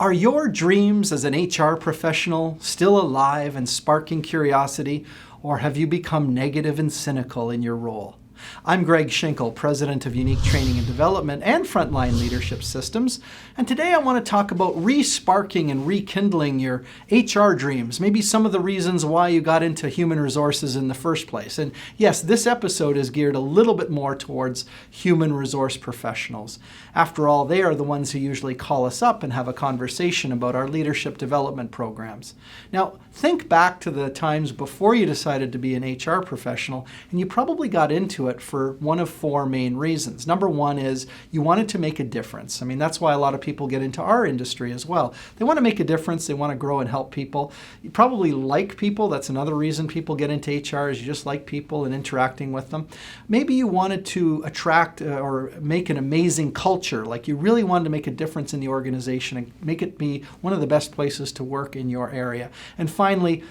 Are your dreams as an HR professional still alive and sparking curiosity, or have you become negative and cynical in your role? I'm Greg Schinkel, President of Unique Training and Development and Frontline Leadership Systems, and today I want to talk about re-sparking and rekindling your HR dreams, maybe some of the reasons why you got into human resources in the first place. And yes, this episode is geared a little bit more towards human resource professionals. After all, they are the ones who usually call us up and have a conversation about our leadership development programs. Now, think back to the times before you decided to be an HR professional, and you probably got into it for one of four main reasons. Number one is you wanted to make a difference. I mean, that's why a lot of people get into our industry as well. They want to make a difference. They want to grow and help people. You probably like people. That's another reason people get into HR, is you just like people and interacting with them. Maybe you wanted to attract or make an amazing culture, like you really wanted to make a difference in the organization and make it be one of the best places to work in your area. And finally,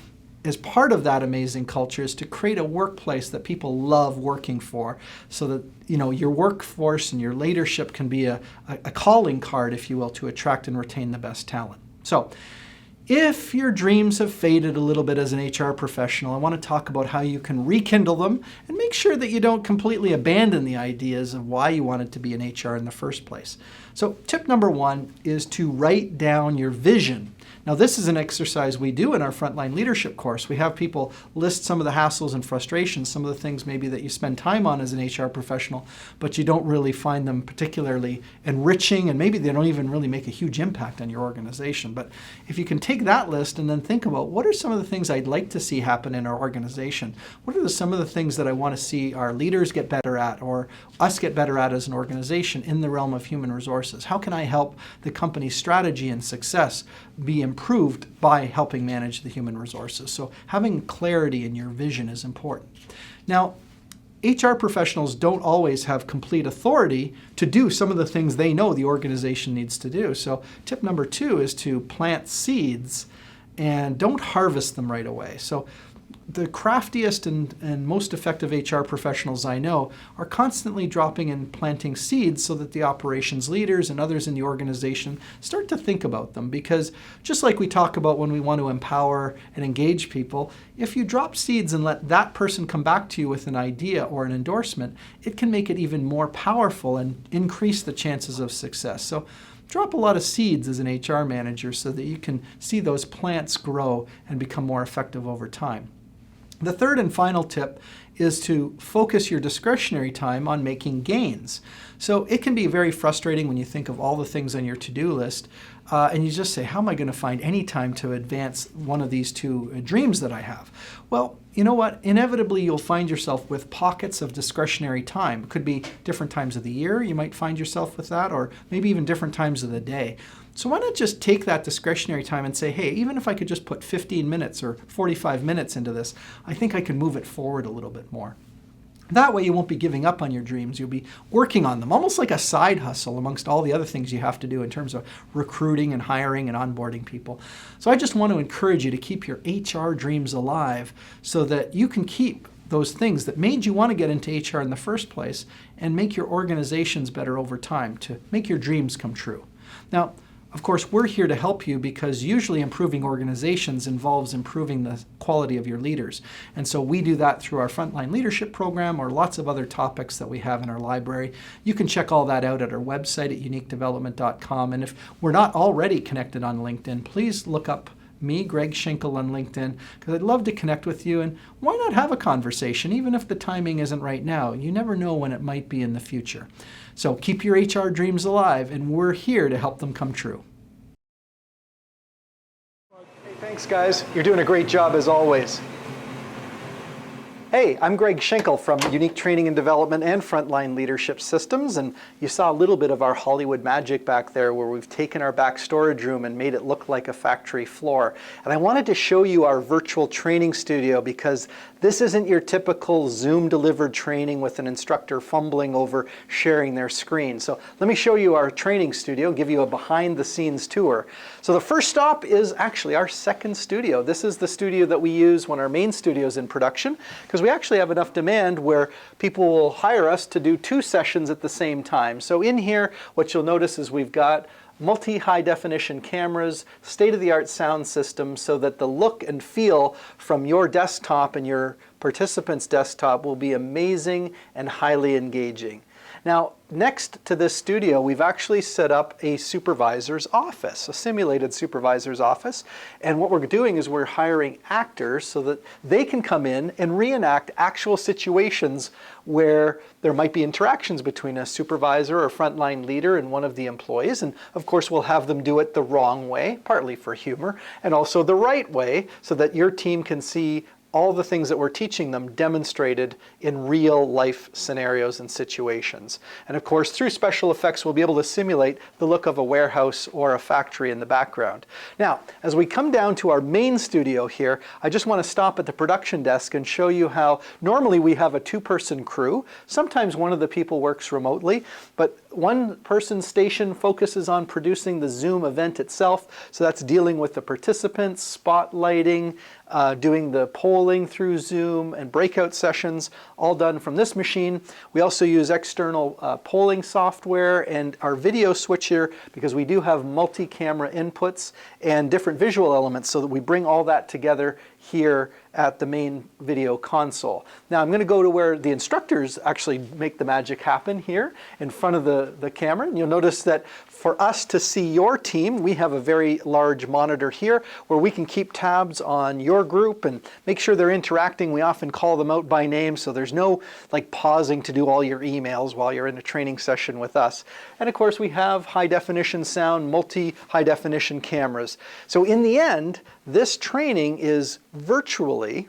as part of that amazing culture is to create a workplace that people love working for, so that your workforce and your leadership can be a calling card, if you will, to attract and retain the best talent. So if your dreams have faded a little bit as an HR professional, I want to talk about how you can rekindle them and make sure that you don't completely abandon the ideas of why you wanted to be in HR in the first place. So tip number one is to write down your vision. Now, this is an exercise we do in our Frontline Leadership course. We have people list some of the hassles and frustrations, some of the things maybe that you spend time on as an HR professional, but you don't really find them particularly enriching, and maybe they don't even really make a huge impact on your organization. But if you can take that list and then think about, what are some of the things I'd like to see happen in our organization? What are some of the things that I want to see our leaders get better at, or us get better at as an organization in the realm of human resources? How can I help the company's strategy and success be improved by helping manage the human resources? So having clarity in your vision is important. Now, HR professionals don't always have complete authority to do some of the things they know the organization needs to do. So tip number two is to plant seeds and don't harvest them right away. So the craftiest and most effective HR professionals I know are constantly dropping and planting seeds so that the operations leaders and others in the organization start to think about them. Because just like we talk about when we want to empower and engage people, if you drop seeds and let that person come back to you with an idea or an endorsement, it can make it even more powerful and increase the chances of success. So drop a lot of seeds as an HR manager so that you can see those plants grow and become more effective over time. The third and final tip is to focus your discretionary time on making gains. So it can be very frustrating when you think of all the things on your to-do list and you just say, how am I going to find any time to advance one of these two dreams that I have? Well, you know what? Inevitably, you'll find yourself with pockets of discretionary time. It could be different times of the year you might find yourself with that, or maybe even different times of the day. So why not just take that discretionary time and say, hey, even if I could just put 15 minutes or 45 minutes into this, I think I can move it forward a little bit more. That way you won't be giving up on your dreams. You'll be working on them, almost like a side hustle amongst all the other things you have to do in terms of recruiting and hiring and onboarding people. So I just want to encourage you to keep your HR dreams alive so that you can keep those things that made you want to get into HR in the first place and make your organizations better over time, to make your dreams come true. Now, of course, we're here to help you because usually improving organizations involves improving the quality of your leaders. And so we do that through our Frontline Leadership program or lots of other topics that we have in our library. You can check all that out at our website at uniquedevelopment.com. And if we're not already connected on LinkedIn, please look up me, Greg Schinkel, on LinkedIn, because I'd love to connect with you. And why not have a conversation, even if the timing isn't right now? You never know when it might be in the future. So keep your HR dreams alive, and we're here to help them come true. Hey, thanks, guys. You're doing a great job as always. Hey, I'm Greg Schinkel from Unique Training and Development and Frontline Leadership Systems, and you saw a little bit of our Hollywood magic back there where we've taken our back storage room and made it look like a factory floor. And I wanted to show you our virtual training studio because this isn't your typical Zoom-delivered training with an instructor fumbling over sharing their screen. So let me show you our training studio, give you a behind-the-scenes tour. So the first stop is actually our second studio. This is the studio that we use when our main studio is in production, because we actually have enough demand where people will hire us to do 2 sessions at the same time. So in here, what you'll notice is we've got multi-high definition cameras, state-of-the-art sound system, so that the look and feel from your desktop and your participant's desktop will be amazing and highly engaging. Now, next to this studio, we've actually set up a supervisor's office, a simulated supervisor's office. And what we're doing is we're hiring actors so that they can come in and reenact actual situations where there might be interactions between a supervisor or frontline leader and one of the employees. And of course, we'll have them do it the wrong way, partly for humor, and also the right way, so that your team can see all the things that we're teaching them demonstrated in real life scenarios and situations. And of course, through special effects, we'll be able to simulate the look of a warehouse or a factory in the background. Now, as we come down to our main studio here, I just want to stop at the production desk and show you how normally we have a two-person crew. Sometimes one of the people works remotely, but one person's station focuses on producing the Zoom event itself. So that's dealing with the participants, spotlighting, doing the polling through Zoom, and breakout sessions, all done from this machine. We also use external polling software and our video switcher, because we do have multi-camera inputs and different visual elements, so that we bring all that together here at the main video console. Now I'm going to go to where the instructors actually make the magic happen, here in front of the camera. And you'll notice that for us to see your team, we have a very large monitor here where we can keep tabs on your group and make sure they're interacting. We often call them out by name, so there's no like pausing to do all your emails while you're in a training session with us. And of course, we have high definition sound, multi-high definition cameras. So in the end, this training is virtually,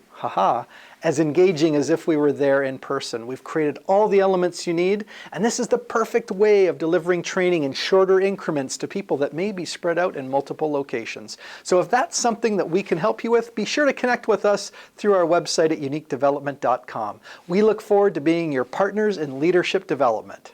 as engaging as if we were there in person. We've created all the elements you need, and this is the perfect way of delivering training in shorter increments to people that may be spread out in multiple locations. So if that's something that we can help you with, be sure to connect with us through our website at uniquedevelopment.com. We look forward to being your partners in leadership development.